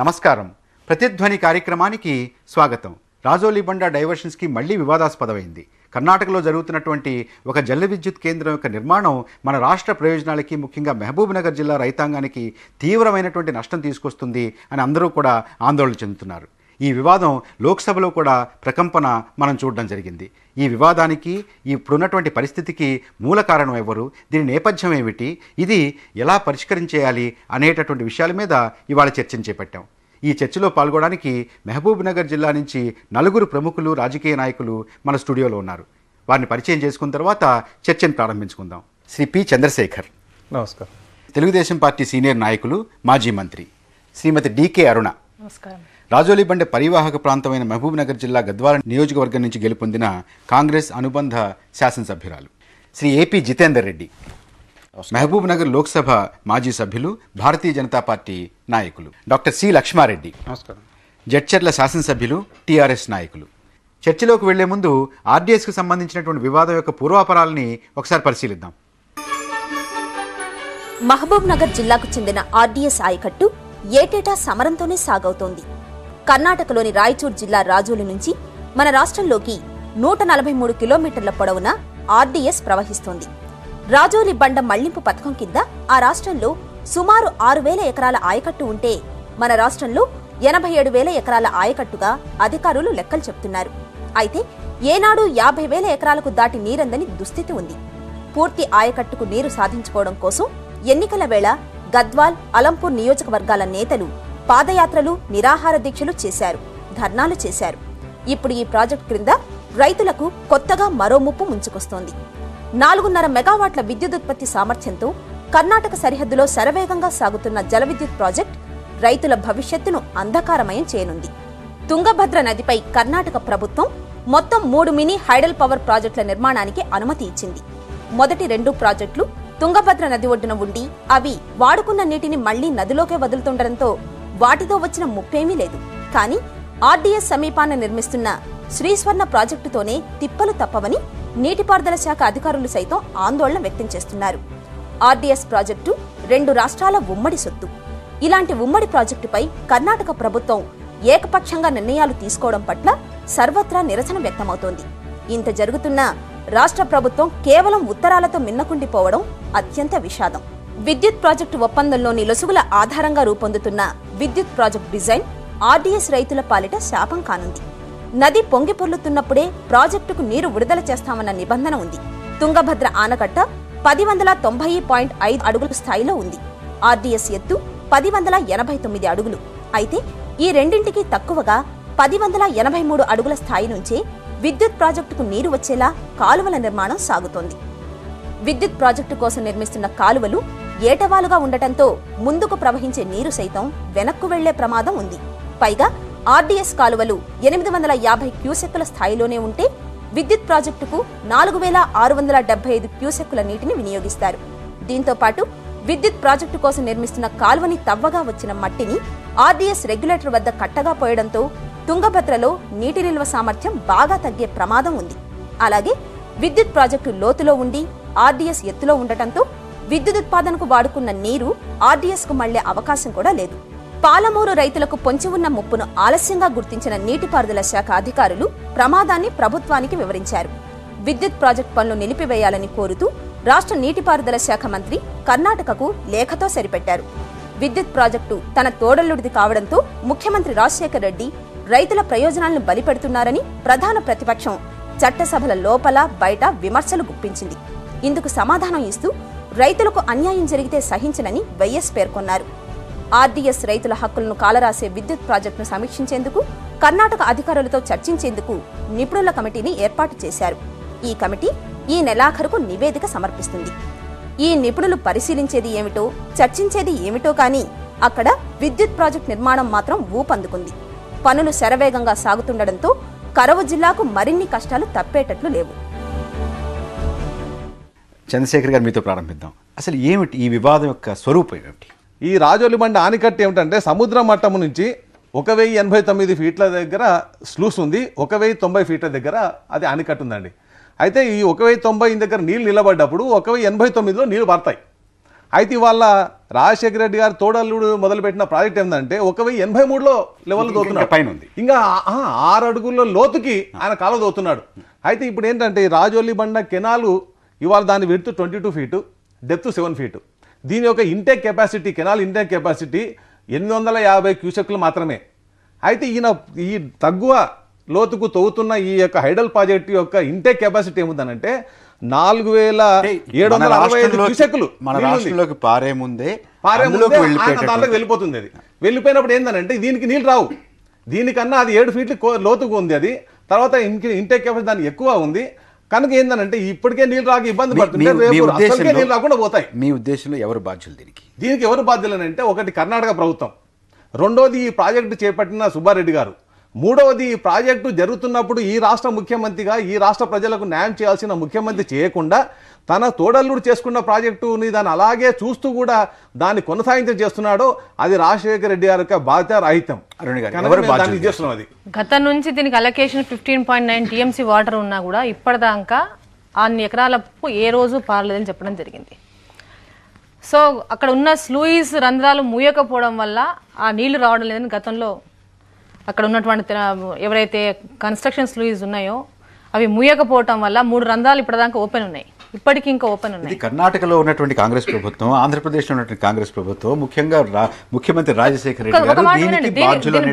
నమస్కారం. ప్రతిధ్వని కార్యక్రమానికి స్వాగతం. రాజోలిబండ డైవర్షన్స్కి మళ్లీ వివాదాస్పదమైంది. కర్ణాటకలో జరుగుతున్నటువంటి ఒక జల విద్యుత్ కేంద్రం యొక్క నిర్మాణం మన రాష్ట్ర ప్రయోజనాలకి, ముఖ్యంగా మహబూబ్నగర్ జిల్లా రైతాంగానికి తీవ్రమైనటువంటి నష్టం తీసుకొస్తుంది అని అందరూ కూడా ఆందోళన చెందుతున్నారు. ఈ వివాదం లోక్సభలో కూడా ప్రకంపన మనం చూడడం జరిగింది. ఈ వివాదానికి, ఇప్పుడున్నటువంటి పరిస్థితికి మూల కారణం ఎవరు, దీని నేపథ్యం ఏమిటి, ఇది ఎలా పరిష్కరించేయాలి అనేటటువంటి విషయాల మీద ఇవాళ చర్చను చేపట్టాం. ఈ చర్చలో పాల్గొనడానికి మహబూబ్నగర్ జిల్లా నుంచి 4 ప్రముఖులు, రాజకీయ నాయకులు మన స్టూడియోలో ఉన్నారు. వారిని పరిచయం చేసుకున్న తర్వాత చర్చను ప్రారంభించుకుందాం. శ్రీ పి చంద్రశేఖర్, నమస్కారం. తెలుగుదేశం పార్టీ సీనియర్ నాయకులు, మాజీ మంత్రి. శ్రీమతి డికే అరుణ, నమస్కారం. రాజోలిబండ పరివాహక ప్రాంతమైన మహబూబ్నగర్ జిల్లా గద్వాల నియోజకవర్గం నుంచి గెలుపొందిన కాంగ్రెస్ అనుబంధ శాసనసభ్యురాలు. శ్రీ ఏపీ జితేందర్ రెడ్డి, మహబూబ్నగర్ లోక్సభ మాజీ సభ్యులు, భారతీయ జనతా పార్టీ నాయకులు. డాక్టర్ సి లక్ష్మారెడ్డి, నమస్కారం. జడ్చర్ల శాసనసభ్యులు, టీఆర్ఎస్ నాయకులు. చర్చలోకి వెళ్లే ముందు ఆర్డీఎస్కు సంబంధించినటువంటి వివాదం యొక్క పూర్వాపరాలని ఒకసారి పరిశీలిద్దాం. మహబూబ్ నగర్ జిల్లాకు చెందిన ఆర్డీఎస్ ఆయకట్టు ఏటేటా సమరంతోనే సాగవుతోంది. కర్ణాటకలోని రాయచూర్ జిల్లా రాజోలి నుంచి మన రాష్ట్రంలోకి 143 కిలోమీటర్ల పొడవున ఆర్డీఎస్ ప్రవహిస్తోంది. రాజోలి బండ మళ్లింపు పథకం కింద ఆ రాష్ట్రంలో సుమారు 6,000 ఎకరాల ఆయకట్టు ఉంటే, మన రాష్ట్రంలో 87,000 ఎకరాల ఆయకట్టుగా అధికారులు లెక్కలు చెప్తున్నారు. అయితే ఏనాడు 50,000 ఎకరాలకు దాటి నీరందని దుస్థితి ఉంది. పూర్తి ఆయకట్టుకు నీరు సాధించుకోవడం కోసం ఎన్నికల వేళ గద్వాల్, అలంపూర్ నియోజకవర్గాల నేతలు పాదయాత్రలు, నిరాహార దీక్షలు చేశారు, ధర్నాలు చేశారు. ఇప్పుడు ఈ ప్రాజెక్టు క్రింద రైతులకు కొత్తగా మరో ముప్పు ముంచుకొస్తోంది. 4.5 మెగావాట్ల విద్యుదుత్పత్తి సామర్థ్యంతో కర్ణాటక సరిహద్దులో శరవేగంగా సాగుతున్న జల విద్యుత్ ప్రాజెక్టు రైతుల భవిష్యత్తును అంధకారమయం చేయనుంది. తుంగభద్ర నదిపై కర్ణాటక ప్రభుత్వం మొత్తం 3 మినీ హైడల్ పవర్ ప్రాజెక్టుల నిర్మాణానికి అనుమతి ఇచ్చింది. మొదటి 2 ప్రాజెక్టులు తుంగభద్ర నది ఒడ్డున ఉండి, అవి వాడుకున్న నీటిని మళ్లీ నదిలోకే వదులుతుండటంతో వాటితో వచ్చిన ముప్పేమీ లేదు. కానీ ఆర్డీఎస్ సమీపాన నిర్మిస్తున్న శ్రీస్వర్ణ ప్రాజెక్టుతోనే తిప్పలు తప్పవని నీటిపారుదల శాఖ అధికారులు సైతం ఆందోళన వ్యక్తం చేస్తున్నారు. ఆర్డీఎస్ ప్రాజెక్టు 2 రాష్ట్రాల ఉమ్మడి సొత్తు. ఇలాంటి ఉమ్మడి ప్రాజెక్టుపై కర్ణాటక ప్రభుత్వం ఏకపక్షంగా నిర్ణయాలు తీసుకోవడం పట్ల సర్వత్రా నిరసన వ్యక్తమవుతోంది. ఇంత జరుగుతున్నా రాష్ట్ర ప్రభుత్వం కేవలం ఉత్తరాలతో మిన్నకుండిపోవడం అత్యంత విషాదం. విద్యుత్ ప్రాజెక్టు ఒప్పందంలోని లొసుగుల ఆధారంగా రూపొందుతున్న విద్యుత్ ప్రాజెక్టు డిజైన్ ఆర్డీఎస్ రైతుల పాలిట శాపం కానుంది. నది పొంగి పొర్లుతున్నప్పుడే ప్రాజెక్టుకు నీరు విడుదల చేస్తామన్న నిబంధన ఉంది. తుంగభద్ర ఆనకట్ట 1090.5 అడుగుల స్థాయిలో ఉంది. ఆర్డీఎస్ ఎత్తు 1089 అడుగులు. అయితే ఈ రెండింటికి తక్కువగా 1083 అడుగుల స్థాయి నుంచే విద్యుత్ ప్రాజెక్టుకు నీరు వచ్చేలా కాలువల నిర్మాణం సాగుతోంది. విద్యుత్ ప్రాజెక్టు కోసం నిర్మిస్తున్న కాలువలు ఏటవాలుగా ఉండటంతో ముందుకు ప్రవహించే నీరు సైతం వెనక్కు వెళ్లే ప్రమాదం ఉంది. పైగా ఆర్డీఎస్ కాలువలు 850 క్యూసెక్కుల స్థాయిలోనే ఉంటే, విద్యుత్ ప్రాజెక్టుకు 4,675 క్యూసెక్కుల నీటిని వినియోగిస్తారు. దీంతో పాటు విద్యుత్ ప్రాజెక్టు కోసం నిర్మిస్తున్న కాలువని తవ్వగా వచ్చిన మట్టిని ఆర్డీఎస్ రెగ్యులేటర్ వద్ద కట్టగా పోయడంతో తుంగభద్రలో నీటి నిల్వ సామర్థ్యం బాగా తగ్గే ప్రమాదం ఉంది. అలాగే విద్యుత్ ప్రాజెక్టు లోతులో ఉండి ఆర్డీఎస్ ఎత్తులో ఉండటంతో విద్యుదుత్పాదనకు వాడుకున్న నీరు ఆర్డీఎస్ కు మళ్లే అవకాశం కూడా లేదు. పాలమూరు రైతులకు పొంచి ఉన్న ముప్పును ఆలస్యంగా గుర్తించిన నీటిపారుదల శాఖ అధికారులు ప్రమాదాన్ని ప్రభుత్వానికి వివరించారు. విద్యుత్ ప్రాజెక్టు పనులు నిలిపివేయాలని కోరుతూ రాష్ట్ర నీటిపారుదల శాఖ మంత్రి కర్ణాటకకు లేఖతో సరిపెట్టారు. విద్యుత్ ప్రాజెక్టు తన తోడల్లుడిది కావడంతో ముఖ్యమంత్రి రాజశేఖర్ రెడ్డి రైతుల ప్రయోజనాలను బలిపెడుతున్నారని ప్రధాన ప్రతిపక్షం చట్టసభల లోపల బయట విమర్శలు గుప్పించింది. ఇందుకు సమాధానం ఇస్తూ రైతులకు అన్యాయం జరిగితే సహించనని వైఎస్ పేర్కొన్నారు. ఆర్డీఎస్ రైతుల హక్కులను కాలరాసే విద్యుత్ ప్రాజెక్టును సమీక్షించేందుకు, కర్ణాటక అధికారులతో చర్చించేందుకు నిపుణుల కమిటీని ఏర్పాటు చేశారు. ఈ కమిటీ ఈ నెలాఖరుకు నివేదిక సమర్పిస్తుంది. ఈ నిపుణులు పరిశీలించేది ఏమిటో, చర్చించేది ఏమిటో కానీ అక్కడ విద్యుత్ ప్రాజెక్టు నిర్మాణం మాత్రం ఊపందుకుంది. పనులు శరవేగంగా సాగుతుండటంతో కరవు జిల్లాకు మరిన్ని కష్టాలు తప్పేటట్లు లేవు. చంద్రశేఖర్ గారు, మీతో ప్రారంభిద్దాం. అసలు ఏమిటి ఈ వివాదం యొక్క స్వరూపం ఏమిటి? ఈ రాజోలిబండ ఆనకట్ట ఏమిటంటే, సముద్ర మట్టం నుంచి 1089 ఫీట్ల దగ్గర స్లూస్ ఉంది, 1090 ఫీట్ల దగ్గర అది ఆనకట్ట ఉందండి. అయితే ఈ 1090 దగ్గర నీళ్ళు నిలబడ్డప్పుడు 1089లో నీళ్లు పడతాయి. అయితే వాళ్ళ రాజశేఖర రెడ్డి గారు తోడల్లుడు మొదలుపెట్టిన ప్రాజెక్ట్ ఏంటంటే 1083లో లెవెల్ దోతున్నాడు, పైన ఉంది. ఇంకా 6 అడుగుల లోతుకి ఆయన కాలువ దోతున్నాడు. అయితే ఇప్పుడు ఏంటంటే ఈ రాజోలి బండ కెనాలు ఇవాళ దాని విడ్త్ 22 ఫీటు, డెప్త్ 7 ఫీటు. దీని యొక్క intake capacity, canal intake capacity 850 క్యూసెక్లు మాత్రమే. అయితే ఈ తగ్గువ లోతుకు తవ్వుతున్న ఈ యొక్క హైడల్ ప్రాజెక్ట్ యొక్క ఇంటేక్ కెపాసిటీ ఏముందనంటే 4765 క్యూసెక్లు మన రాష్ట్రంలోకి పారే ముందే దాంట్లోకి వెళ్ళిపోతుంది. అది వెళ్ళిపోయినప్పుడు ఏంటంటే దీనికి నీళ్ళు రావు. దీనికన్నా అది 7 ఫీట్లు లోతుకు ఉంది. అది తర్వాత ఇంటేక్ కెపాసిటీ దానికి ఎక్కువ ఉంది కనుక ఏంటంటే ఇప్పటికే నీళ్ళు రాక ఇబ్బంది పడుతుంది, నీళ్ళు రాకుండా పోతాయి. మీ ఉద్దేశంలో ఎవరు బాధ్యులు దీనికి ఎవరు బాధ్యులు అంటే ఒకటి కర్ణాటక ప్రభుత్వం, రెండోది ఈ ప్రాజెక్టు చేపట్టిన సుబ్బారెడ్డి గారు, మూడవది ఈ ప్రాజెక్టు జరుగుతున్నప్పుడు ఈ రాష్ట్ర ముఖ్యమంత్రిగా ఈ రాష్ట్ర ప్రజలకు న్యాయం చేయాల్సిన ముఖ్యమంత్రి చేయకుండా తన తోడల్లుడు చేసుకున్న ప్రాజెక్టుని దాన్ని అలాగే చూస్తూ కూడా దాన్ని కొనసాగించడం చేస్తున్నాడో అది రాజశేఖర రెడ్డి గారి యొక్క బాధ్యత రాహిత్యం. అది గత నుంచి దీనికి అలొకేషన్ 15.9 టీఎంసీ వాటర్ ఉన్నా కూడా ఇప్పటిదాకా అన్ని ఎకరాలకు ఏ రోజు పారలేదని చెప్పడం జరిగింది. సో అక్కడ ఉన్న స్లూయిస్ రంధ్రాలు మూయకపోవడం వల్ల ఆ నీళ్లు రావడం లేదని గతంలో అక్కడ ఉన్నటువంటి ఎవరైతే కన్స్ట్రక్షన్ స్లూయిస్ ఉన్నాయో అవి మూయకపోవటం వల్ల 3 రంధ్రాలు ఇప్పటిదాకా ఓపెన్ ఉన్నాయి, ఇప్పటికీ ఇంకా ఓపెన్ ఉన్నాయి. కర్ణాటకలో ఉన్నటువంటి కాంగ్రెస్ ప్రభుత్వం, ఆంధ్రప్రదేశ్ లో ఉన్నటువంటి కాంగ్రెస్ ప్రభుత్వం, ముఖ్యంగా ముఖ్యమంత్రి రాజశేఖర రెడ్డి గారు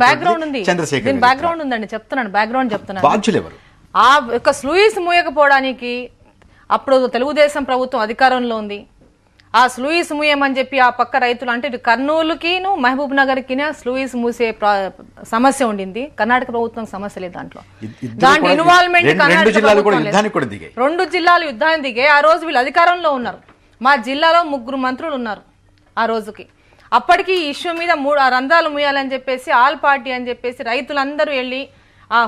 బ్యాక్గ్రౌండ్ ఉంది, బ్యాక్గ్రౌండ్ ఉందండి, చెప్తున్నాను బ్యాక్గ్రౌండ్ చెప్తున్నాను. బాధ్యులు ఎవరు? ఆ యొక్క స్లూయిస్ మూయకపోవడానికి అప్పుడు తెలుగుదేశం ప్రభుత్వం అధికారంలో ఉంది. ఆ స్లూయిస్ మూయమని చెప్పి ఆ పక్క రైతులు అంటే కర్నూలుకి మహబూబ్ నగర్ కి స్లూయిస్ మూసే సమస్య ఉండింది. కర్ణాటక ప్రభుత్వం సమస్య లేదు దాంట్లో. దాంట్లో ఇన్వాల్వ్మెంట్ 2 జిల్లాలు యుద్ధానికి దిగే ఆ రోజు వీళ్ళు అధికారంలో ఉన్నారు. మా జిల్లాలో 3 మంత్రులు ఉన్నారు ఆ రోజుకి. అప్పటికి ఈ ఇష్యూ మీద 3 రంధ్రాలు మూయాలని చెప్పేసి ఆల్ పార్టీ అని చెప్పేసి రైతులందరూ వెళ్ళి ఆ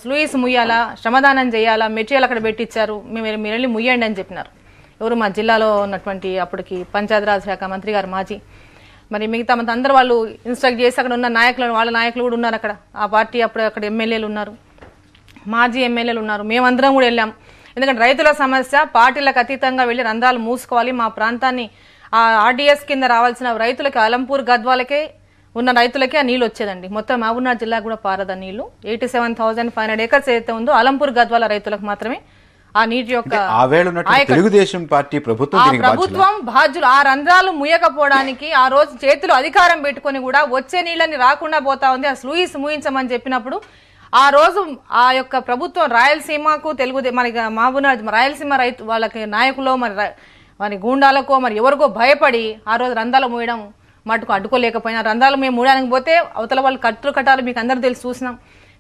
స్లూయిస్ ముయ్యాలా, శ్రమదానం చేయాలా, మెటీరియల్ అక్కడ పెట్టించారు, మీరు వెళ్ళి ముయ్యండి అని చెప్పినారు. ఎవరు? మా జిల్లాలో ఉన్నటువంటి అప్పటికి పంచాయతీరాజ్ శాఖ మంత్రి గారు మాజీ, మరి మిగతా అందరూ వాళ్ళు ఇన్స్ట్రక్ట్ చేసి అక్కడ ఉన్న నాయకులు, వాళ్ళ నాయకులు కూడా ఉన్నారు అక్కడ. ఆ పార్టీ అప్పుడు అక్కడ ఎమ్మెల్యేలు ఉన్నారు, మాజీ ఎమ్మెల్యేలు ఉన్నారు, మేమందరం కూడా వెళ్ళాం. ఎందుకంటే రైతుల సమస్య పార్టీలకు అతీతంగా వెళ్ళి రంధ్రాలు మూసుకోవాలి, మా ప్రాంతాన్ని ఆ ఆర్డీఎస్ కింద రావాల్సిన రైతులకి అలంపూర్ గద్వాలకే ఉన్న రైతులకే ఆ నీళ్ళు వచ్చేదండి. మొత్తం మహబూబ్నగర్ జిల్లా కూడా పారద నీళ్లు. 87,500 ఏకర్స్ ఏదైతే ఉందో అలంపూర్ గద్వాల రైతులకు మాత్రమే ఆ నీటి యొక్క తెలుగుదేశం పార్టీ ప్రభుత్వం బాధ్యులు. ఆ రంధ్రాలు ముయ్యకపోవడానికి ఆ రోజు చేతులు అధికారం పెట్టుకుని కూడా వచ్చే నీళ్ళని రాకుండా పోతా ఉంది. ఆ స్లూయిస్ మూయించమని చెప్పినప్పుడు ఆ రోజు ఆ యొక్క ప్రభుత్వం రాయలసీమకు మరి మహబూబ్నగర్ రాయలసీమ రైతు వాళ్ళకి నాయకులో మరి గూండాలకో మరి ఎవరికో భయపడి ఆ రోజు రంధ్రాలు మూయడం మటుకు అడ్డుకోలేకపోయినా. రంధ్రాలు మేము మూయడానికి పోతే అవతల వాళ్ళు కట్టాలు మీకు అందరూ తెలిసి చూసినాం,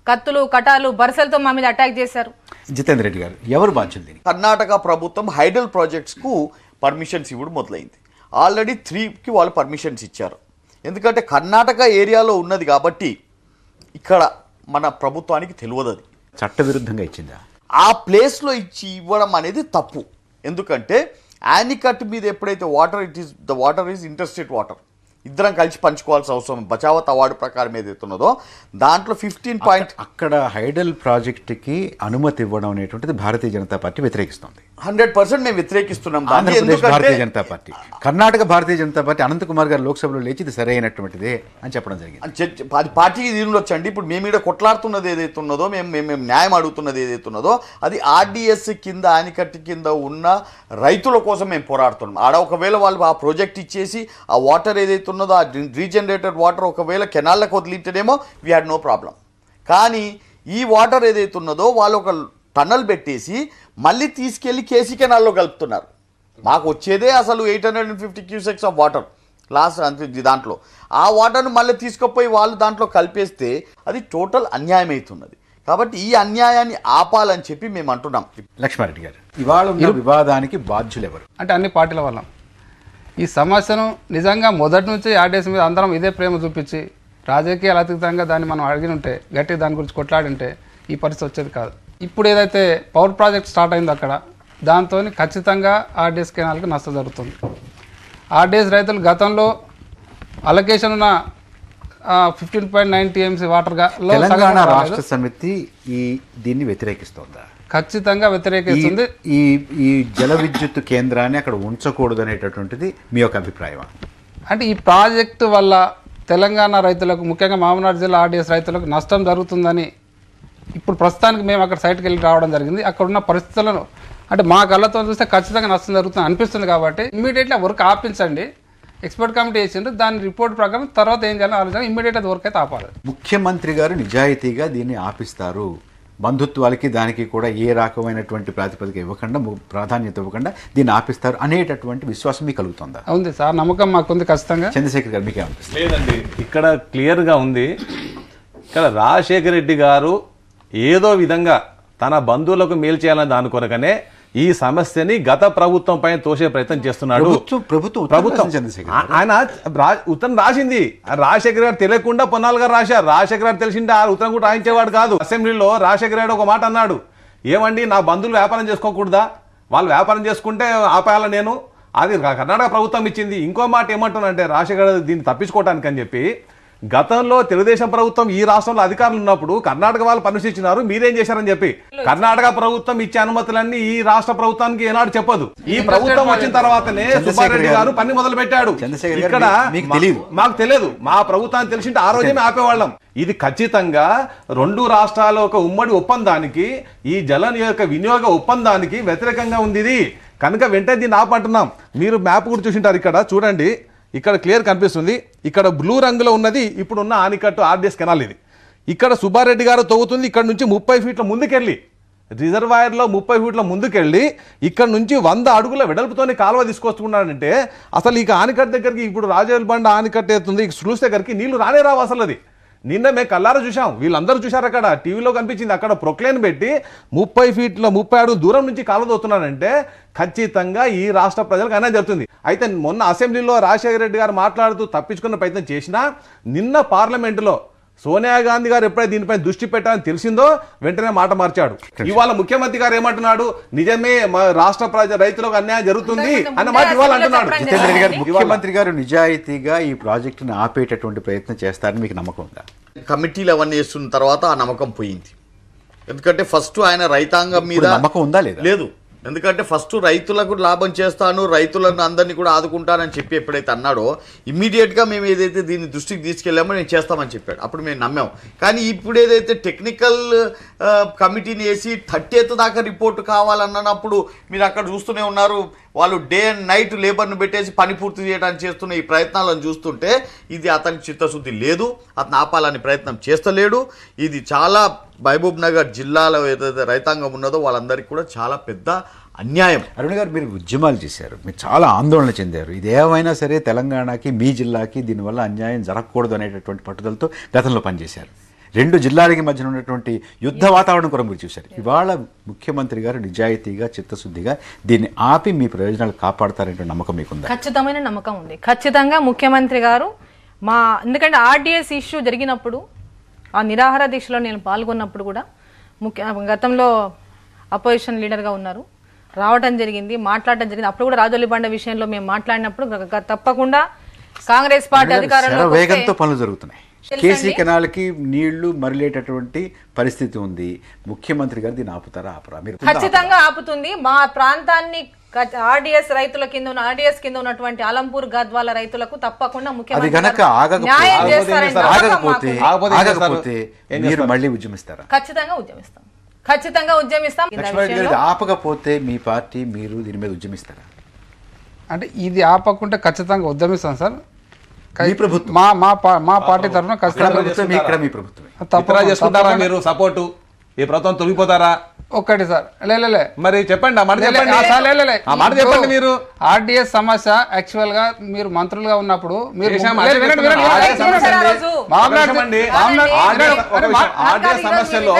కత్తులు కటాలు బరసలతో మా మీద అటాక్ చేశారు. జితేందర్ రెడ్డి గారు ఎవరు బాధ్యులు? కర్ణాటక ప్రభుత్వం హైడల్ ప్రాజెక్ట్స్ కు పర్మిషన్స్ ఇవ్వడం మొదలైంది. ఆల్రెడీ 3కి వాళ్ళు పర్మిషన్స్ ఇచ్చారు. ఎందుకంటే కర్ణాటక ఏరియాలో ఉన్నది కాబట్టి ఇక్కడ మన ప్రభుత్వానికి తెలియదు, అది చట్టవిరుద్ధంగా ఇచ్చిందా? ఆ ప్లేస్లో ఇవ్వడం అనేది తప్పు. ఎందుకంటే యానికట్ మీద ఎప్పుడైతే వాటర్ ఈజ్ ఇంటర్స్టేట్ వాటర్, ఇద్దరం కలిసి పంచుకోవాల్సిన అవసరం బచావత్ అవార్డు ప్రకారం ఏదైతే ఉన్నదో దాంట్లో 15 అక్కడ హైడల్ ప్రాజెక్టుకి అనుమతి ఇవ్వడం అనేటువంటిది భారతీయ జనతా పార్టీ వ్యతిరేకిస్తుంది. 100% మేము వ్యతిరేకిస్తున్నాం. భారతీయ జనతా పార్టీ, కర్ణాటక భారతీయ జనతా పార్టీ అనంత్ కుమార్ గారు లోక్సభలో లేచి ఇది సరైనటువంటిదే అని చెప్పడం జరిగింది. అది పార్టీకి దీనిలోచ్చండి. ఇప్పుడు మేము ఇక్కడ కొట్లాడుతున్నది ఏదైతే ఉన్నదో, మేము న్యాయం అడుగుతున్నది ఏదైతే ఉన్నదో అది ఆర్డీఎస్ కింద ఆనికట్టు కింద ఉన్న రైతుల కోసం మేము పోరాడుతున్నాం. ఆడ ఒకవేళ వాళ్ళు ఆ ప్రాజెక్ట్ ఇచ్చేసి ఆ వాటర్ ఏదైతే ఉన్నదో ఆ రీజనరేటెడ్ వాటర్ ఒకవేళ కెనాల్లకు వదిలింటేనేమో వీ హ్యాడ్ నో ప్రాబ్లం. కానీ ఈ వాటర్ ఏదైతే ఉన్నదో వాళ్ళు ఒక టన్నల్ పెట్టేసి మళ్ళీ తీసుకెళ్లి కేసీ కెనాల్లో కలుపుతున్నారు. మాకు వచ్చేదే అసలు 850 క్యూసెక్స్ ఆఫ్ వాటర్ లాస్ట్ అంతే. దాంట్లో ఆ వాటర్ను మళ్ళీ తీసుకుపోయి వాళ్ళు దాంట్లో కలిపేస్తే అది టోటల్ అన్యాయం అవుతున్నది. కాబట్టి ఈ అన్యాయాన్ని ఆపాలని చెప్పి మేము అంటున్నాం. లక్ష్మారెడ్డి గారు, ఇవాళ ఉన్న వివాదానికి బాధ్యులు ఎవరు? అంటే అన్ని పార్టీల వల్ల ఈ సమస్యను నిజంగా మొదటి నుంచి ఆర్డీఎస్ మీద అందరం ఇదే ప్రేమ చూపించి రాజకీయాలు అతీతంగా దాన్ని మనం అడిగి ఉంటే గట్టిగా దాని గురించి కొట్లాడింటే ఈ పరిస్థితి వచ్చేది కాదు. ఇప్పుడు ఏదైతే పవర్ ప్రాజెక్ట్ స్టార్ట్ అయిందో అక్కడ దాంతో ఖచ్చితంగా ఆర్డీఎస్ కెనాల్కి నష్టం జరుగుతుంది. ఆర్డీఎస్ రైతులు గతంలో అలొకేషన్ ఉన్న 15.9 టీఎంసీ వాటర్ తెలంగాణ రాష్ట్ర సమితి దీన్ని వ్యతిరేకిస్తోందా? ఖచ్చితంగా వ్యతిరేకిస్తుంది. ఈ ఈ జల విద్యుత్ కేంద్రాన్ని అక్కడ ఉంచకూడదు అనేటటువంటిది మీ యొక్క అభిప్రాయం? అంటే ఈ ప్రాజెక్టు వల్ల తెలంగాణ రైతులకు, ముఖ్యంగా మహబూబ్నగర్ జిల్లా ఆర్డీఎస్ రైతులకు నష్టం జరుగుతుందని ఇప్పుడు ప్రస్తుతానికి మేము అక్కడ సైట్కి వెళ్ళి రావడం జరిగింది. అక్కడ ఉన్న పరిస్థితులను అంటే మా కళ్ళతో చూస్తే ఖచ్చితంగా నష్టం జరుగుతుంది అనిపిస్తుంది. కాబట్టి ఇమ్మీడియట్లీ వర్క్ ఆపించండి. ఎక్స్పర్ట్ కమిటీ వేసిండ్రు, దాని రిపోర్ట్ ప్రకారం తర్వాత ఏం చేయాలని ఆలోచన ఇమ్మీడియట్ వర్క్ అయితే ఆపాలి. ముఖ్యమంత్రి గారు నిజాయితీగా దీన్ని ఆపిస్తారు, బంధుత్వాలకి దానికి కూడా ఏ రకమైనటువంటి ప్రాతిపదిక ఇవ్వకుండా, ప్రాధాన్యత ఇవ్వకుండా దీన్ని ఆపిస్తారు అనేటటువంటి విశ్వాసం మీకు కలుగుతుందా? ఉంది సార్, నమ్మకం మాకుంది ఖచ్చితంగా. చంద్రశేఖర్ గారు మీకు ఏమనిపిస్తుంది? లేదండి, ఇక్కడ క్లియర్గా ఉంది. ఇక్కడ రాజశేఖర రెడ్డి గారు ఏదో విధంగా తన బంధువులకు మేలు చేయాలని దాని కొరకనే ఈ సమస్యని గత ప్రభుత్వం పైన తోసే ప్రయత్నం చేస్తున్నాడు. ప్రభుత్వం ఆయన ఉత్తరం రాసింది, రాజశేఖర్ గారు తెలియకుండా పొన్నాలు గారు రాశారు. రాజశేఖర్ గారు తెలిసింటే ఆ ఉత్తరం కూడా రాయించేవాడు కాదు. అసెంబ్లీలో రాజశేఖర్ గారు ఒక మాట అన్నాడు, ఏమండి నా బంధువులు వ్యాపారం చేసుకోకూడదా, వాళ్ళు వ్యాపారం చేసుకుంటే ఆపేయాల నేను, అది కర్ణాటక ప్రభుత్వం ఇచ్చింది. ఇంకో మాట ఏమంటున్నానంటే రాజశేఖర్ గారు దీన్ని తప్పించుకోవటానికి అని చెప్పి, గతంలో తెలుగుదేశం ప్రభుత్వం ఈ రాష్ట్రంలో అధికారులు ఉన్నప్పుడు కర్ణాటక వాళ్ళు పర్మిషన్ ఇచ్చినారు, మీరేం చేశారని చెప్పి కర్ణాటక ప్రభుత్వం ఇచ్చే అనుమతులన్నీ ఈ రాష్ట్ర ప్రభుత్వానికి ఏనాడు చెప్పదు. ఈ ప్రభుత్వం వచ్చిన తర్వాతనే సుబ్బారెడ్డి గారు పని మొదలు పెట్టాడు. ఇక్కడ మాకు తెలియదు, మా ప్రభుత్వానికి తెలిసింటే ఆ రోజే ఆపేవాళ్ళం. ఇది ఖచ్చితంగా రెండు రాష్ట్రాల ఒక ఉమ్మడి ఒప్పందానికి, ఈ జల వినియోగ ఒప్పందానికి వ్యతిరేకంగా ఉంది ఇది. కనుక వెంటనే దీన్ని ఆపంటున్నాం. మీరు మ్యాప్ కూడా చూసింటారు, ఇక్కడ చూడండి, ఇక్కడ క్లియర్ కనిపిస్తుంది. ఇక్కడ బ్లూ రంగులో ఉన్నది ఇప్పుడున్న ఆనికట్టు ఆర్డీఎస్ కెనాల్. ఇది ఇక్కడ సుబ్బారెడ్డి గారు తవ్వుతుంది. ఇక్కడ నుంచి 30 ఫీట్ల ముందుకెళ్ళి రిజర్వాయర్లో 30 ఫీట్ల ముందుకెళ్ళి ఇక్కడ నుంచి 100 అడుగుల వెడల్పుతోనే కాలువ తీసుకొస్తున్నాడంటే అసలు ఇక ఆనికట్టు దగ్గరికి, ఇప్పుడు రాజోలి బండ ఆనికట్టు అవుతుంది, స్లూస్ దగ్గరికి నీళ్లు రానే రావు అసలు. అది నిన్న మేము కల్లారా చూసాం, వీళ్ళందరూ చూశారు, అక్కడ టీవీలో కనిపించింది. అక్కడ ప్రొక్లైన్ పెట్టి 30 ఫీట్ల 30 అడుగుల దూరం నుంచి కాలువ తోస్తున్నాడంటే ఖచ్చితంగా ఈ రాష్ట్ర ప్రజలకు అన్యాయం జరుగుతుంది. అయితే మొన్న అసెంబ్లీలో రాజశేఖర రెడ్డి గారు మాట్లాడుతూ తప్పించుకున్న ప్రయత్నం చేసినా, నిన్న పార్లమెంటులో సోనియా గాంధీ గారు ఎప్పుడైతే దీనిపై దృష్టి పెట్టాలని తెలిసిందో వెంటనే మాట మార్చాడు. ఇవాళ ముఖ్యమంత్రి గారు ఏమంటున్నాడు, నిజమే రాష్ట్ర రైతులకు అన్యాయం జరుగుతుంది అన్న మాట ఇవాళ అంటున్నాడు. ముఖ్యమంత్రి గారు నిజాయితీగా ఈ ప్రాజెక్టును ఆపేటటువంటి ప్రయత్నం చేస్తారని మీకు నమ్మకం ఉందా? కమిటీలు అవన్నీ వేస్తున్న తర్వాత ఆ నమ్మకం పోయింది. ఎందుకంటే ఫస్ట్ ఆయన రైతాంగం మీద నమ్మకం ఉందా లేదా? లేదు. ఎందుకంటే ఫస్ట్ రైతులకు లాభం చేస్తాను, రైతులను అందరినీ కూడా ఆదుకుంటానని చెప్పి ఎప్పుడైతే అన్నాడో ఇమ్మీడియట్గా మేము ఏదైతే దీన్ని దృష్టికి తీసుకెళ్ళామో నేను చేస్తామని చెప్పాడు. అప్పుడు మేము నమ్మాం. కానీ ఇప్పుడు ఏదైతే టెక్నికల్ కమిటీని వేసి 30th దాకా రిపోర్టు కావాలన్నప్పుడు మీరు అక్కడ చూస్తూనే ఉన్నారు, వాళ్ళు డే అండ్ నైట్ లేబర్ను పెట్టేసి పని పూర్తి చేయడానికి చేస్తున్న ఈ ప్రయత్నాలను చూస్తుంటే ఇది అతనికి చిత్తశుద్ధి లేదు, అతను ఆపాలని ప్రయత్నం చేస్తలేడు. ఇది చాలా మహబూబ్ నగర్ జిల్లాలో ఏదైతే రైతాంగం ఉన్నదో వాళ్ళందరికీ కూడా చాలా పెద్ద అన్యాయం. అరుణ్ గారు, మీరు ఉద్యమాలు చేశారు, మీరు చాలా ఆందోళన చెందారు. ఇది ఏమైనా సరే తెలంగాణకి, మీ జిల్లాకి దీనివల్ల అన్యాయం జరగకూడదు అనేటటువంటి పట్టుదలతో గతంలో పనిచేశారు. రెండు జిల్లాలకి మధ్యన ఉన్నటువంటి యుద్ధ వాతావరణం కూడా మీరు చూశారు. ఇవాళ ముఖ్యమంత్రి గారు నిజాయితీగా, చిత్తశుద్ధిగా దీన్ని ఆపి మీ ప్రయోజనాలు కాపాడతారనే నమ్మకం మీకుందా? ఖచ్చితమైన నమ్మకం ఉంది. ఖచ్చితంగా ముఖ్యమంత్రి గారు ఎందుకంటే ఆర్డీఎస్ ఇష్యూ జరిగినప్పుడు, ఆ నిరాహార దీక్షలో నేను పాల్గొన్నప్పుడు కూడా గతంలో అపోజిషన్ లీడర్గా ఉన్నారు, రావడం జరిగింది, మాట్లాడటం జరిగింది. అప్పుడు కూడా రాజోలి బండ విషయంలో మేము మాట్లాడినప్పుడు తప్పకుండా కాంగ్రెస్ పార్టీ అధికారంలో వేగంతో పనులు జరుగుతున్నాయి. కేసీ కెనాల్కి నీళ్లు మరలేటటువంటి పరిస్థితి ఉంది. ముఖ్యమంత్రి గారు దీన్ని ఆపుతారా, ఆపరా? మీరు ఖచ్చితంగా ఆపుతుంది. మా ప్రాంతాన్ని ఆర్డీఎస్ రైతుల కింద ఉన్న ఆర్డీఎస్ కింద ఉన్నటువంటి అలంపూర్ గద్వాల రైతులకు తప్పకుండా ముఖ్యమంత్రి మీరు మళ్ళీ ఉద్యమిస్తారా? ఖచ్చితంగా ఉద్యమిస్తాం. ఖచ్చితంగా ఉద్యమిస్తాం. ఆపకపోతే మీ పార్టీ, మీరు దీని మీద ఉద్యమిస్తారా? అంటే ఇది ఆపకుంటే ఖచ్చితంగా ఉద్యమిస్తాం సార్. ప్రభుత్వం మా పార్టీ తరఫున ఖచ్చితంగా మీ ప్రభుత్వం తప్పకుండా చేసుకుంటారా? మీరు సపోర్టు ఈ ప్రభుత్వం తొలగిపోతారా? ఒక్కటి సార్, లే మరి చెప్పండి, చెప్పండి. మీరు ఆర్డీఎస్ సమస్య యాక్చువల్ గా మీరు మంత్రులుగా ఉన్నప్పుడు మీరు సమస్యలో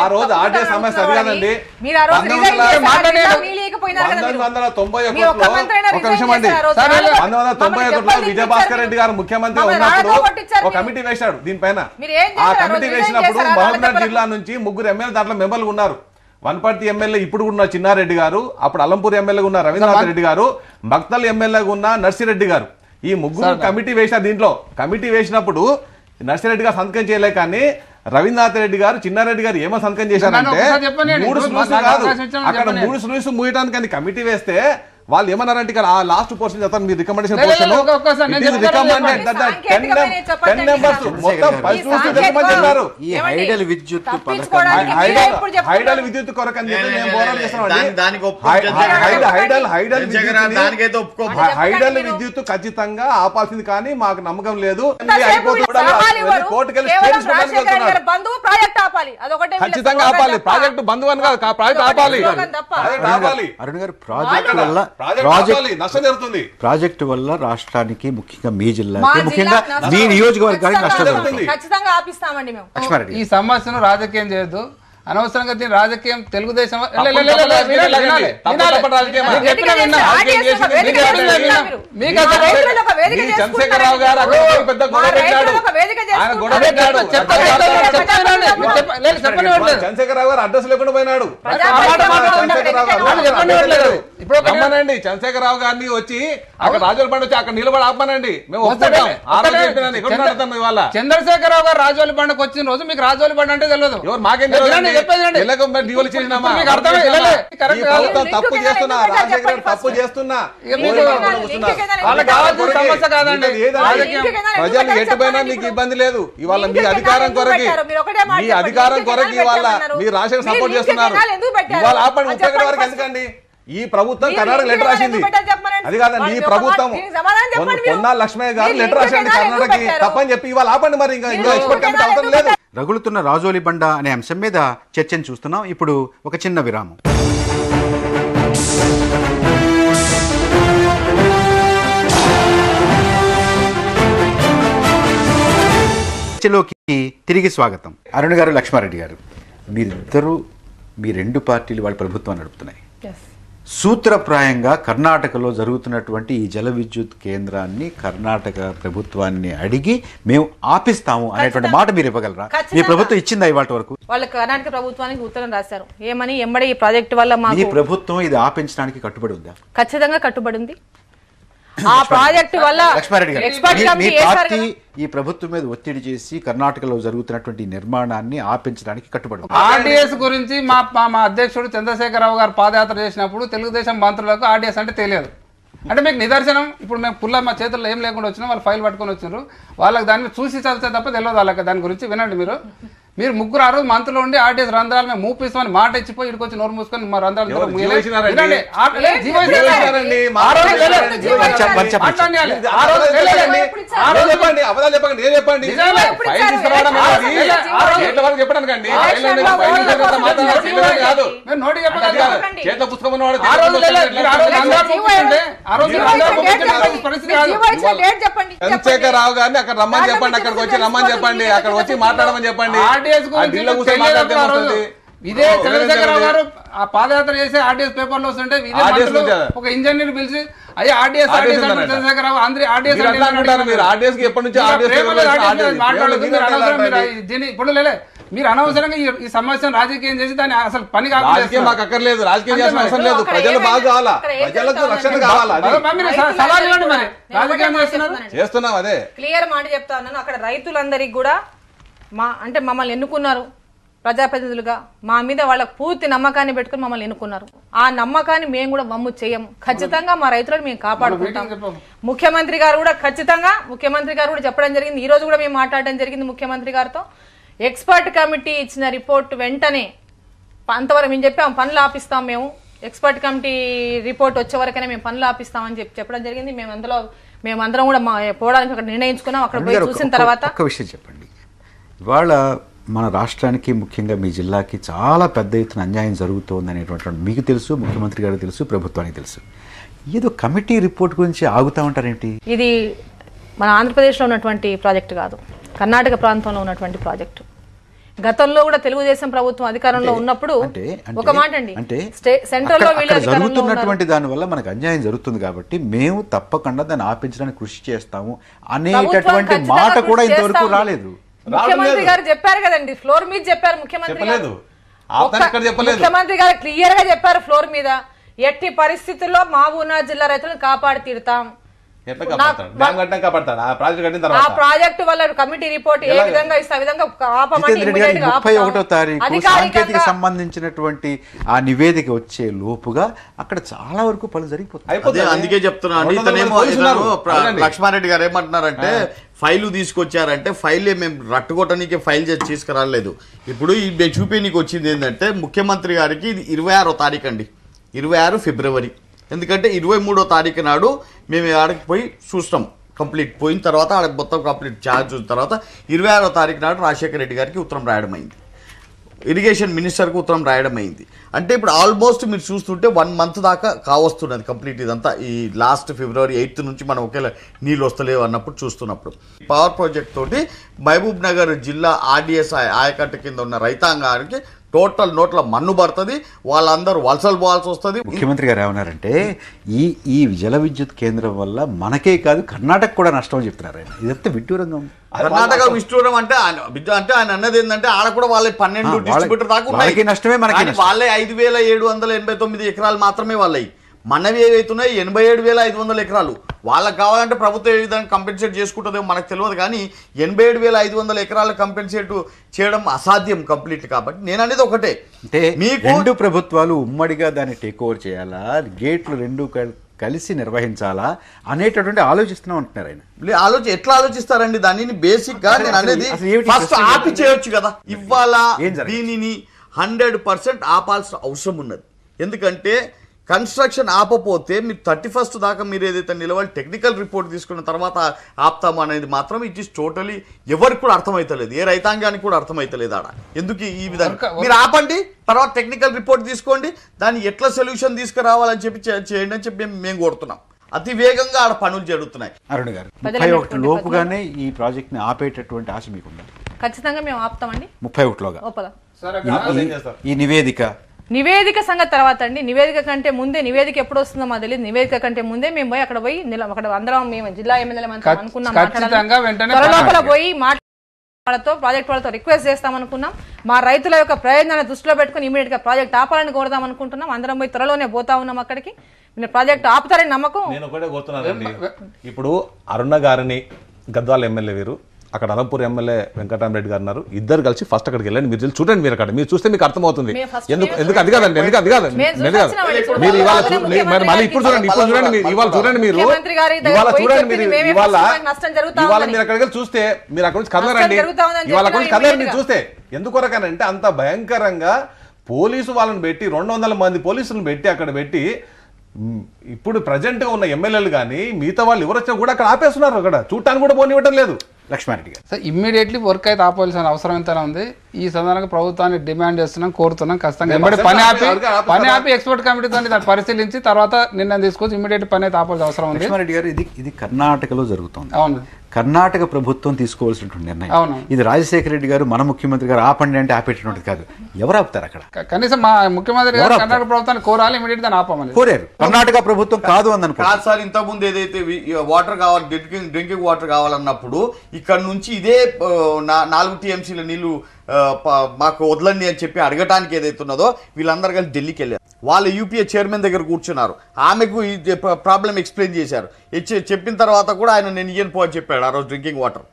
ఆ రోజు ఆర్డీఎస్ సమస్య అది కాదండి. 1991లో విజయభాస్కర్ రెడ్డి గారు ముఖ్యమంత్రి ఉన్నప్పుడు ఒక కమిటీ వేశాడు దీనిపైన. ఆ కమిటీ వేసినప్పుడు మహబూబ్నగర్ జిల్లా నుంచి 3 ఎమ్మెల్యే దాంట్లో మెంబర్లు ఉన్నారు. వనపర్తి ఎమ్మెల్యే ఇప్పుడు ఉన్న చిన్నారెడ్డి గారు, అప్పుడు అలంపూర్ ఎమ్మెల్యేగా ఉన్న రవీంద్రనాథ్ రెడ్డి గారు, మక్తల్ ఎమ్మెల్యేగా ఉన్న నర్సిరెడ్డి గారు, ఈ 3 కమిటీ వేశారు. దీంట్లో కమిటీ వేసినప్పుడు నర్సిరెడ్డి గారు సంతకం చేయలే, కానీ రవీంద్రనాథ్ రెడ్డి గారు చిన్నారెడ్డి గారు ఏమో సంతకం చేశారంటే ఒకసారి చెప్పండి. 3 స్లూస్ నాకు కాదు, అవకాశం ఇచ్చామని అక్కడ చెప్పండి. 3 స్లూస్ మూయడానికి అని కమిటీ వేస్తే వాళ్ళు ఏమన్నారంటే ఇక్కడ ఆ లాస్ట్ పోర్షన్ చెప్తాను మీ రికమెండేషన్ లేదు, పోర్షన్ లేదు, ఒక్కొక్కసారి నేను చెప్తాను, చెప్పండి. 10 members మొత్తం 10 స్లూస్ చెప్పమని చెప్పారు. ఈ హైడల్ విద్యుత్ తప్పించుకోవడానికి పథకం మీరే ఇప్పుడు చెప్తున్నారు. హైడల్ విద్యుత్ కొరకు అని చెప్పి మేము పోరాటం చేస్తున్నామండి. దానికి ఒప్పుకో. హైడల్ దానికైతే ఒప్పుకో. హైడల్ విద్యుత్ ఖచ్చితంగా ఆపాల్సింది కానీ మాకు నమ్మకం లేదు. కోర్టుకెళ్ళి కేవలం రాజశేఖర రెడ్డి గారి బంధువు ప్రాజెక్ట్ ఆపాలి, అదొకటే వీళ్ళ ఖచ్చితంగా స్లోగన్ ఆపాలి. తప్ప. ప్రాజెక్టు బంధు అని కాదు, ప్రాజెక్ట్ ఆపాలి. స్లోగన్ తప్ప. ప్రాజెక్ట్ ఆపాలి. అరుణ్ గారు ప్రాజెక్టు వల్ల నష్టం జరుగుతుంది. ప్రాజెక్టు వల్ల రాష్ట్రానికి ముఖ్యంగా మీ మా జిల్లాకి ముఖ్యంగా జిల్లా మీ నియోజకవర్గానికి నష్టం ఖచ్చితంగా జరుగుతుంది. ఖచ్చితంగా ఆపిస్తామండి మేము. లక్ష్మారెడ్డి ఈ సమస్యను రాజకీయం చేయొద్దు, అనవసరంగా దీని రాజకీయం తెలుగుదేశం చంద్రశేఖరరావు గారు అక్కడ పెద్ద గొడవ పెట్టాడు. ఆయన గొడవ పెట్టాడు. చంద్రశేఖరరావు గారు అడ్రస్ లేకుండా పోయినాడు. రమ్మనండి చంద్రశేఖరరావు గారిని వచ్చి అక్కడ రాజోల్ బండి వచ్చి అక్కడ నిలబడి ఆపమనండి. మేము వస్తాం. చంద్రశేఖరరావు గారు రాజోలి బండకు వచ్చిన రోజు మీకు రాజోలి బండ అంటే తెలియదు. ఎవరు మాకేం తప్పు చేస్తున్నా, రాజశేఖర తప్పు చేస్తున్నా, ప్రజలు ఎటుపోయినా మీకు ఇబ్బంది లేదు. ఇవాళ మీ అధికారం కొరకి ఇవాళ మీ రాజశేఖర్ సపోర్ట్ చేస్తున్నారు. ఇవాళ ఆపండి 30 వరకు ఎందుకండి? ఈ ప్రభుత్వం కర్ణాటక లెటర్ రాసింది. అది కాదండి, ఈ ప్రభుత్వం పొన్నాల లక్ష్మయ్య గారు లెటర్ రాసింది కర్ణాటకకి తప్పని చెప్పి ఇవాళ ఆపండి. మరి ఇంకా ఎక్స్పర్ట్ కమిటీ అవసరం లేదు. రగులుతున్న రాజోలి బండ అనే అంశం మీద చర్చను చూస్తున్నాం. ఇప్పుడు ఒక చిన్న విరామం. చర్చలోకి తిరిగి స్వాగతం. అరుణ్ గారు, లక్ష్మారెడ్డి గారు, మీరిద్దరూ మీ 2 పార్టీలు వాళ్ళ ప్రభుత్వం నడుపుతున్నాయి. సూత్రప్రాయంగా కర్ణాటకలో జరుగుతున్నటువంటి ఈ జల విద్యుత్ కేంద్రాన్ని కర్ణాటక ప్రభుత్వాన్ని అడిగి మేము ఆపిస్తాము అనేటువంటి మాట మీరు ఇవ్వగలరా? మీ ప్రభుత్వం ఇచ్చిందా ఇవాళ వరకు? వాళ్ళు కర్ణాటక ప్రభుత్వానికి ఉత్తరం రాశారు ఏమని, ఎంబడి ఈ ప్రాజెక్టు వల్ల మీ ప్రభుత్వం ఇది ఆపించడానికి కట్టుబడి ఉందా? ఖచ్చితంగా కట్టుబడి ఉంది. ఆ ప్రాజెక్టు వల్ల లక్ష్మారెడ్డి గారు, ఎక్స్పర్ట్ మీ కమిటీ పార్టీ ఈ ప్రభుత్వం మీద ఒత్తిడి చేసి కర్ణాటకలో జరుగుతున్నటువంటి నిర్మాణాన్ని ఆపించడానికి కట్టుబడి ఉంది. ఆర్డీఎస్ గురించి మా అధ్యక్షుడు చంద్రశేఖరరావు గారు పాదయాత్ర చేసినప్పుడు తెలుగుదేశం మంత్రులకు ఆర్డీఎస్ అంటే తెలియదు. అంటే మీకు నిదర్శనం, ఇప్పుడు మేము పుల్ల మా చేతుల్లో ఏం లేకుండా వచ్చినా వాళ్ళు ఫైల్ పట్టుకొని వచ్చినారు. వాళ్ళకి దాన్ని చూసి చదివితే తప్ప తెలియదు వాళ్ళకి. దాని గురించి వినండి. మీరు ముగ్గురు ఆ రోజు మంత్రులు ఉండి ఆర్టీఎస్ రంధ్రాలు మేము మూపిస్తామని మాట ఇచ్చిపోయి ఇక్కడికి వచ్చి నోరు మూసుకొని మా రంధ్రాలు చంద్రశేఖరరావు గారిని అక్కడ రమ్మని చెప్పండి, అక్కడికి వచ్చి రమ్మని చెప్పండి, అక్కడ వచ్చి మాట్లాడమని చెప్పండి. ఇదే చంద్రశేఖరరావు గారు ఆ పాదయాత్ర చేసి ఆర్డీఎస్ పేపర్ లో వస్తుంటే ఒక ఇంజనీర్ పిలిచి అయ్యే ఆర్డీఎస్ చంద్రశేఖరరావు ఇప్పుడు లేలే మీరు అనవసరంగా ఈ సమస్యను రాజకీయం చేసి దాన్ని అసలు పని రాజకీయం మాకు అక్కర్లేదు, రాజకీయం చేసిన అవసరం లేదు. ప్రజలు బాగా కావాలా, ప్రజలకు రక్షణ కావాలా, సవాల్ ఇవ్వండి. మరి రాజకీయం చేస్తున్నాం. అదే క్లియర్ మాట చెప్తా ఉన్నాను. అక్కడ రైతులందరికీ కూడా అంటే మమ్మల్ని ఎన్నుకున్నారు ప్రజాప్రతినిధులుగా, మా మీద వాళ్ళకు పూర్తి నమ్మకాన్ని పెట్టుకుని మమ్మల్ని ఎన్నుకున్నారు. ఆ నమ్మకాన్ని మేము కూడా వమ్ము చేయము. ఖచ్చితంగా మా రైతులను మేము కాపాడుకుంటాం. ముఖ్యమంత్రి గారు కూడా చెప్పడం జరిగింది. ఈ రోజు కూడా మేము మాట్లాడడం జరిగింది ముఖ్యమంత్రి గారితో. ఎక్స్పర్ట్ కమిటీ ఇచ్చిన రిపోర్ట్ వెంటనే అంతవరకు మేము చెప్పాం పనులు ఆపిస్తాం, మేము ఎక్స్పర్ట్ కమిటీ రిపోర్ట్ వచ్చే వరకనే మేము పనులు ఆపిస్తామని చెప్పడం జరిగింది. మేమందరం కూడా పోవడానికి అక్కడ నిర్ణయించుకున్నాం. అక్కడ పోయి చూసిన తర్వాత ఒక విషయం చెప్పండి. ఇవాళ మన రాష్ట్రానికి ముఖ్యంగా మీ జిల్లాకి చాలా పెద్ద ఎత్తున అన్యాయం జరుగుతోంది అనేటువంటి మీకు తెలుసు, ముఖ్యమంత్రి గారికి తెలుసు, ప్రభుత్వానికి తెలుసు. ఏదో కమిటీ రిపోర్ట్ గురించి ఆగుతా ఉంటారేంటి? ఇది మన ఆంధ్రప్రదేశ్లో ఉన్నటువంటి ప్రాజెక్టు కాదు, కర్ణాటక ప్రాంతంలో ఉన్నటువంటి ప్రాజెక్టు. గతంలో కూడా తెలుగుదేశం ప్రభుత్వం అధికారంలో ఉన్నప్పుడు ఒక మాట అండి, సెంట్రల్ లో జరుగుతున్నటువంటి దాని వల్ల మనకు అన్యాయం జరుగుతుంది కాబట్టి మేము తప్పకుండా దాన్ని ఆపించడానికి కృషి చేస్తాము అనేటటువంటి మాట కూడా ఇంతవరకు రాలేదు. ముఖ్యమంత్రి గారు చెప్పారు కదండి, ఫ్లోర్ మీద చెప్పారు. ముఖ్యమంత్రి గారు క్లియర్ గా చెప్పారు ఫ్లోర్ మీద, ఎట్టి పరిస్థితుల్లో మహబూబ్నగర్ జిల్లా రైతులను కాపాడి తీరుతాం. ఎట్లా కాపాడతాడు? డ్యామ్ కట్టినా కాపాడతాడు, ఆ ప్రాజెక్ట్ కట్టిన ఆ తర్వాత ప్రాజెక్టు వల్ల కమిటీ రిపోర్ట్ ఏ విధంగా ఇస్తే ఆ విధంగా ఆపమంటే జితేంద్ర రెడ్డి గారు immediate గా 31వ తారీఖు సాంకేతిక అధికారికంగా సంబంధించినటువంటి ఆ నివేదిక వచ్చే లోపుగా అక్కడ చాలా వరకు పనులు జరిగిపోతాయి. అదే అయిపోతుంది. అందుకే చెప్తున్నా అండి. 200 ఇతనేమో పోలీసులు ఉన్నారు. అడగండి. లక్ష్మారెడ్డి గారు ఏమంటున్నారంటే ఫైలు తీసుకొచ్చారంటే ఫైలే మేము రట్టుకోవటానికి ఫైల్ చేసి తీసుకురాలేదు. ఇప్పుడు ఈ చూపేనికి వచ్చింది ఏంటంటే ముఖ్యమంత్రి గారికి ఇది 26వ తారీఖు అండి, 26 ఫిబ్రవరి. ఎందుకంటే 23వ తారీఖు నాడు మేము ఆడకి పోయి చూస్తాం, కంప్లీట్ పోయిన తర్వాత ఆడ మొత్తం కంప్లీట్ ఛార్జ్ చూసిన తర్వాత 26వ తారీఖు నాడు రాజశేఖర రెడ్డి గారికి ఉత్తరం రాయడం అయింది, ఇరిగేషన్ మినిస్టర్కి ఉత్తరం రాయడం అయింది. అంటే ఇప్పుడు ఆల్మోస్ట్ మీరు చూస్తుంటే 1 మంత్ దాకా కావస్తున్నది కంప్లీట్ ఇదంతా. ఈ లాస్ట్ ఫిబ్రవరి 8 నుంచి మనం ఒకేలా నీళ్ళు వస్తలేవు అన్నప్పుడు చూస్తున్నప్పుడు పవర్ ప్రాజెక్ట్ తోటి మహబూబ్ నగర్ జిల్లా ఆర్డీఎస్ ఆయకట్టు కింద ఉన్న రైతాంగానికి టోటల్ నోట్ల మన్ను పడుతుంది, వాళ్ళందరూ వలసలు పోవాల్సి వస్తుంది. ముఖ్యమంత్రి గారు ఏమన్నారంటే ఈ జల విద్యుత్ కేంద్రం వల్ల మనకే కాదు కర్ణాటక కూడా నష్టం అని చెప్తున్నారు ఆయన. ఇదంతా విడ్డూరంగా ఉంది. కర్ణాటక విష్ణురం అంటే ఆయన అన్నది ఏంటంటే ఆడ కూడా వాళ్ళే 12 డిస్ట్రిబ్యూటర్ దాకా ఉన్నాయి. వాళ్ళకి నష్టమే, మనకి కానీ వాళ్ళే 5,789 ఎకరాలు మాత్రమే వాళ్ళవి. మనవి ఏవైతున్నాయి 87,500 ఎకరాలు. వాళ్ళకి కావాలంటే ప్రభుత్వం ఏ విధంగా కంపెన్సేట్ చేసుకుంటుందేమో మనకు తెలియదు, కానీ 87,500 ఎకరాలు కంపెన్సేట్ చేయడం అసాధ్యం కంప్లీట్. కాబట్టి నేను అనేది ఒకటే, అంటే మీకు 2 ప్రభుత్వాలు ఉమ్మడిగా దాన్ని టేక్ ఓవర్ చేయాలా, గేట్లు 2 కలిసి నిర్వహించాలా అనేటటువంటి ఆలోచిస్తున్నాం అంటున్నారు ఆయన. ఎట్లా ఆలోచిస్తారండి దానిని? బేసిక్ గా నేను అనేది అసలు ఏమిటి ఫస్ట్ ప్రశ్న? ఆపి చేయొచ్చు కదా. ఇవాళ ఏం జరిగింది? దీనిని 100% ఆపాల్సిన అవసరం ఉన్నది. ఎందుకంటే కన్స్ట్రక్షన్ ఆపపోతే మీరు 31st దాకా మీరు ఏదైతే నిలవాలి టెక్నికల్ రిపోర్ట్ తీసుకున్న తర్వాత ఆపుతాము అనేది మాత్రం ఇట్ ఈస్ టోటలీ ఎవరికి కూడా అర్థమైతలేదు, ఏ రైతాంగానికి కూడా అర్థమైతలేదు ఆడ. ఎందుకు ఈ విధంగా మీరు ఆపండి, తర్వాత టెక్నికల్ రిపోర్ట్ తీసుకోండి, దాన్ని ఎట్లా సొల్యూషన్ తీసుకురావాలని చెప్పి చేయండి అని చెప్పి మేము కోరుతున్నాం. అతి వేగంగా ఆడ పనులు జరుగుతున్నాయి. అరుణ్ గారు 31 లోపుగానే ఈ ప్రాజెక్ట్ ని ఆపేటటువంటి ఆశ మీకుందా? ఖచ్చితంగా మేము ఆపుతామండి 31లోగా. ఒప్పదా? ఈ నివేదిక సంగతి తర్వాత అండి. నివేదిక కంటే ముందే, నివేదిక ఎప్పుడు వస్తుందో మాకు తెలియదు. నివేదిక కంటే ముందే మేము పోయి అక్కడ పోయి అక్కడ అందరం మేము జిల్లా ఎమ్మెల్యేలు అనుకున్నాం, లోపల పోయి వాళ్ళతో ప్రాజెక్ట్ వాళ్ళతో రిక్వెస్ట్ చేస్తాం అనుకున్నాం. మా రైతుల యొక్క ప్రయోజనాన్ని దృష్టిలో పెట్టుకుని ఇమీడియట్ గా ప్రాజెక్ట్ ఆపాలని కోరుదాం అనుకుంటున్నాం. అందరం పోయి త్వరలోనే పోతా ఉన్నాం అక్కడికి. ప్రాజెక్ట్ ఆపుతారని నమ్మకం. నేను ఒకటే కోరుతున్నానండి, ఇప్పుడు అరుణ గారిని గద్వాల ఎమ్మెల్యే వీరు, అక్కడ అలంపూర్ ఎమ్మెల్యే వెంకటరామరెడ్డి గారు ఉన్నారు, ఇద్దరు కలిసి ఫస్ట్ అక్కడికి వెళ్ళండి. మీరు చూడండి, మీరు అక్కడ మీరు చూస్తే మీకు అర్థమవుతుంది. ఎందుకు అది కాదండి, మీరు ఇవాళ మళ్ళీ ఇప్పుడు చూడండి, ఇవాళ చూడండి మీరు అక్కడికి చూస్తే మీరు అక్కడ నుంచి కదలరండి, ఇవాళ అక్కడ నుంచి కదలండి. మీరు చూస్తే ఎందుకొరకనంటే అంత భయంకరంగా పోలీసు వాళ్ళని పెట్టి 200 మంది పోలీసులను పెట్టి అక్కడ పెట్టి ఇప్పుడు ప్రజెంట్ గా ఉన్న ఎమ్మెల్యేలు కానీ మిగతా వాళ్ళు ఎవరు వచ్చినా కూడా అక్కడ ఆపేస్తున్నారు, అక్కడ చూడటానికి కూడా పోనివ్వటం లేదు. లక్ష్మారెడ్డి గారు సో ఇమ్మీడియట్లీ వర్క్ అయితే ఆపాల్సిన అవసరం ఎంతైనా ఉంది. ఈ సందర్భంగా ప్రభుత్వాన్ని డిమాండ్ చేస్తున్నాం, కోరుతున్నాం. ఖచ్చితంగా పని ఆపి ఎక్స్పర్ట్ కమిటీతో దాన్ని పరిశీలించి తర్వాత నిర్ణయం తీసుకొచ్చి ఇమ్మీడియట్ పని అయితే ఆపాల్సిన అవసరం ఉంది. లక్ష్మారెడ్డి గారు ఇది కర్ణాటకలో జరుగుతుంది. అవును, కర్ణాటక ప్రభుత్వం తీసుకోవాల్సినటువంటి నిర్ణయం. ఇది రాజశేఖర రెడ్డి గారు మన ముఖ్యమంత్రి గారు ఆపండి అంటే ఆపేటటువంటిది కాదు. ఎవరు ఆపుతారు అక్కడ? కనీసం మా ముఖ్యమంత్రి గారు కర్ణాటక ప్రభుత్వాన్ని కోరాలి, ఇమీడియట్ దాన్ని ఆపమని కోరారు. కర్ణాటక ప్రభుత్వం కాదు అందని కాదు సార్. ఇంతకుముందు ఏదైతే వాటర్ కావాలి, డ్రింకింగ్ వాటర్ కావాలన్నప్పుడు ఇక్కడ నుంచి ఇదే 4 TMCల నీళ్లు మాకు వదలండి అని చెప్పి అడగటానికి ఏదైతే ఉన్నదో వీళ్ళందరూ కలిసి ఢిల్లీకి వెళ్ళారు. వాళ్ళ యూపీఏ చైర్మన్ దగ్గర కూర్చున్నారు, ఆమెకు ఈ ప్రాబ్లం ఎక్స్ప్లెయిన్ చేశారు. చెప్పిన తర్వాత కూడా ఆయన నేను ఇయ్యను పో అని చెప్పాడు ఆ రోజు డ్రింకింగ్ వాటర్.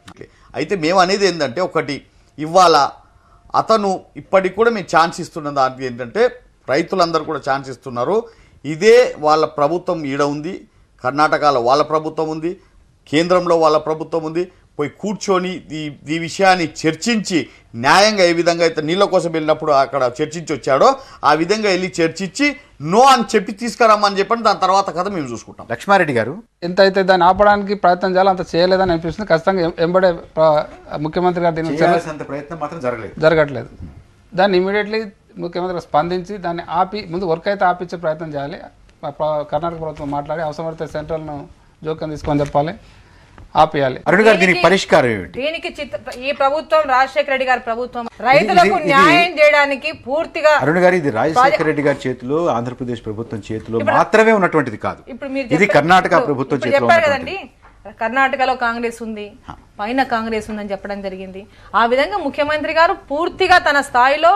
అయితే మేము అనేది ఏంటంటే ఒకటి, ఇవాళ అతను ఇప్పటికి కూడా మేము ఛాన్స్ ఇస్తున్న దానికి ఏంటంటే రైతులందరూ కూడా ఛాన్స్ ఇస్తున్నారు. ఇదే వాళ్ళ ప్రభుత్వం ఈడ ఉంది, కర్ణాటకలో వాళ్ళ ప్రభుత్వం ఉంది, కేంద్రంలో వాళ్ళ ప్రభుత్వం ఉంది. పోయి కూర్చొని ఈ విషయాన్ని చర్చించి న్యాయంగా ఏ విధంగా అయితే నీళ్ళ కోసం వెళ్ళినప్పుడు అక్కడ చర్చించి వచ్చాడో ఆ విధంగా వెళ్ళి చర్చించి నో అని చెప్పి తీసుకురామని చెప్పండి. దాని తర్వాత కథ మేము చూసుకుంటాం. లక్ష్మారెడ్డి గారు ఎంత అయితే దాన్ని ఆపడానికి ప్రయత్నం చేయాలో అంత చేయలేదని అనిపిస్తుంది. ఖచ్చితంగా ఎంబడే ముఖ్యమంత్రి గారు దీన్ని ప్రయత్నం మాత్రం జరగట్లేదు. దాన్ని ఇమీడియట్లీ ముఖ్యమంత్రి స్పందించి దాన్ని ఆపి ముందు వర్క్ అయితే ఆపించే ప్రయత్నం చేయాలి. కర్ణాటక ప్రభుత్వం మాట్లాడి అవసరమైతే సెంట్రల్ను జోక్యం తీసుకొని చెప్పాలి, ఆపేయాలి. అరుణ్ గారు దీనికి పరిష్కారం ఏమిటి? దీనికి ఈ ప్రభుత్వం రాజశేఖర రెడ్డి గారి ప్రభుత్వం రైతులకు న్యాయం చేయడానికి పూర్తిగా. అరుణ్ గారు ఇది రాజశేఖర రెడ్డి గారి చేతిలో, ఆంధ్రప్రదేశ్ ప్రభుత్వం చేతిలో మాత్రమే ఉన్నటువంటిది కాదు. ఇది కర్ణాటక ప్రభుత్వం చేతిలో చెప్పారు కదండి, కర్ణాటకలో కాంగ్రెస్ ఉంది, పైన కాంగ్రెస్ ఉందని చెప్పడం జరిగింది. ఆ విధంగా ముఖ్యమంత్రి గారు పూర్తిగా తన స్థాయిలో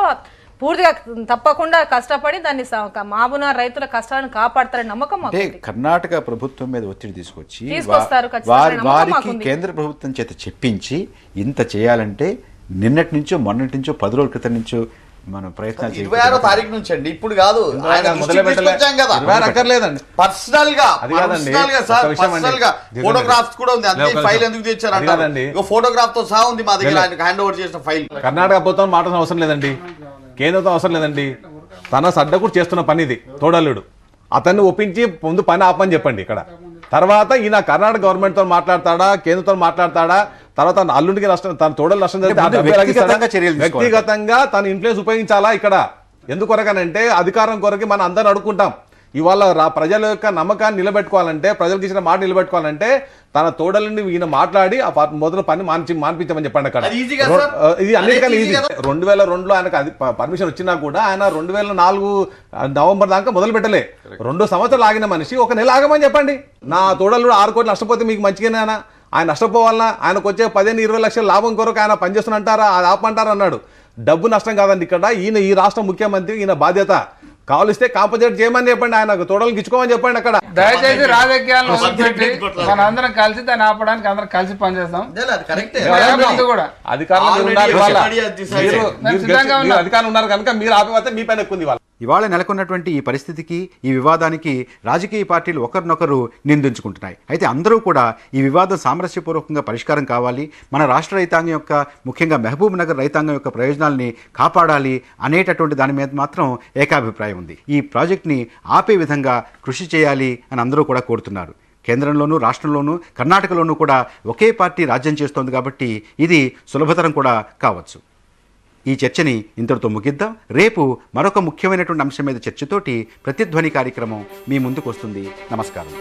పూర్తిగా తప్పకుండా కష్టపడి దాన్ని మహబూబ్నగర్ రైతుల కష్టాలను కాపాడతారని నమ్మకం మాకు అంటే ఉంది. కర్ణాటక ప్రభుత్వం మీద ఒత్తిడి తీసుకొచ్చి తీసుకొస్తారు ఖచ్చితంగా నమ్మకం వారికి మాకుంది. కేంద్ర ప్రభుత్వం చేత చెప్పించి ఇంత చేయాలంటే నిన్నటి నుంచో మొన్నటి నుంచో 10 రోజుల క్రితం నుంచో మనం ప్రయత్నాలు 26వ తారీఖు నుంచి అండి, ఇప్పుడు కాదు. ఆయన మొదలు దృష్టికి తీసుకొచ్చాం కదా. 26 అక్కర్లేదండి. పర్సనల్ గా అది కాదండి. సార్, ఒక విషయం అండి. పర్సనల్ గా జగన్ ఫోటోగ్రాఫ్స్ కూడా ఉంది. అంతే ఒక ఫైల్ నిమిషం. ఎందుకు తెచ్చారు అది అంటారు. కాదండి. ఇక ఫోటోగ్రాఫ్ తో సహా ఉంది మా దగ్గర ఆయనకు హ్యాండ్ ఓవర్ చేసిన ఫైల్. కర్ణాటక ప్రభుత్వం మాట అవసరం లేదండి, కేంద్రంతో అవసరం లేదండి. తన సడ్డకుడు చేస్తున్న పని ఇది. తోడల్లుడు అతన్ని ఒప్పించి ముందు పని ఆపని చెప్పండి. ఇక్కడ తర్వాత ఈయన కర్ణాటక గవర్నమెంట్ తో మాట్లాడతాడా, కేంద్రంతో మాట్లాడతాడా, తర్వాత అల్లుడికి నష్టం, తన తోడలు నష్టం జరిగితే ఆ డబ్బు వ్యక్తిగతంగా చర్యలు తీసుకోవాలి. వ్యక్తిగతంగా తన ఇన్ఫ్లుయెన్స్ ఉపయోగించాలా ఇక్కడ. ఎందుకొరకనంటే అధికారం కొరకి మనం అందరిని అడుక్కుంటాం. ఇవాళ ప్రజల యొక్క నమ్మకాన్ని నిలబెట్టుకోవాలంటే, ప్రజలకు ఇచ్చిన మాట నిలబెట్టుకోవాలంటే తన తోడలని ఈయన మాట్లాడి ఆ మొదలు పని మాన్పించమని చెప్పండి అక్కడ. అది ఈజీ కదా సార్? ఇది అన్నిటికన్నా అది ఈజీ. ఈజీ కదా? 2002లో ఆయనకు అది పర్మిషన్ వచ్చినా కూడా ఆయన 2004 నవంబర్ దాకా మొదలు పెట్టలే. 2 సంవత్సరాలు ఆగిన మనిషి 1 నెల ఆగమని చెప్పండి. నా తోడలు 6 కోట్లు నష్టపోతే మీకు మంచిగానే, ఆయన నష్టపోవాలన్నా ఆయనకు వచ్చే 15-20 లక్షల లాభం కొరకు ఆయన పనిచేస్తున్నంటారా, అది ఆపంటారా అన్నాడు. డబ్బు నష్టం కాదండి ఇక్కడ. ఈయన ఈ రాష్ట్ర ముఖ్యమంత్రి, ఈయన బాధ్యత. కావలిస్తే కాంపన్సేట్ చేయమని చెప్పండి, ఆయన తోడలు ఇచ్చుకోమని చెప్పండి అక్కడ. దయచేసి రాజకీయాలను వదిలిపెట్టి మన అందరం కలిసి దాన్ని ఆపడానికి అందరం కలిసి పనిచేస్తాం. ముందు కూడా అధికారులు ఉన్నారు ఇవాళ. నేను సిద్ధంగా ఉన్నా. అధికారులు ఉన్నారు కనుక మీరు ఆపేస్తే మీ పైన ఎక్కువ ఇవాళ. ఇవాళ నెలకొన్నటువంటి ఈ పరిస్థితికి, ఈ వివాదానికి రాజకీయ పార్టీలు ఒకరినొకరు నిందించుకుంటున్నాయి. అయితే అందరూ కూడా ఈ వివాదం సామరస్యపూర్వకంగా పరిష్కారం కావాలి, మన రాష్ట్ర రైతాంగం యొక్క, ముఖ్యంగా మహబూబ్ నగర్ రైతాంగం యొక్క ప్రయోజనాల్ని కాపాడాలి అనేటటువంటి దాని మీద మాత్రం ఏకాభిప్రాయం ఉంది. ఈ ప్రాజెక్ట్ని ఆపే విధంగా కృషి చేయాలి అని అందరూ కూడా కోరుతున్నారు. కేంద్రంలోనూ, రాష్ట్రంలోనూ, కర్ణాటకలోనూ కూడా ఒకే పార్టీ రాజ్యం చేస్తోంది కాబట్టి ఇది సులభతరం కూడా కావచ్చు. ఈ చర్చని ఇంతటితో ముగిద్దాం. రేపు మరొక ముఖ్యమైనటువంటి అంశం మీద చర్చతోటి ప్రతిధ్వని కార్యక్రమం మీ ముందుకు వస్తుంది. నమస్కారం.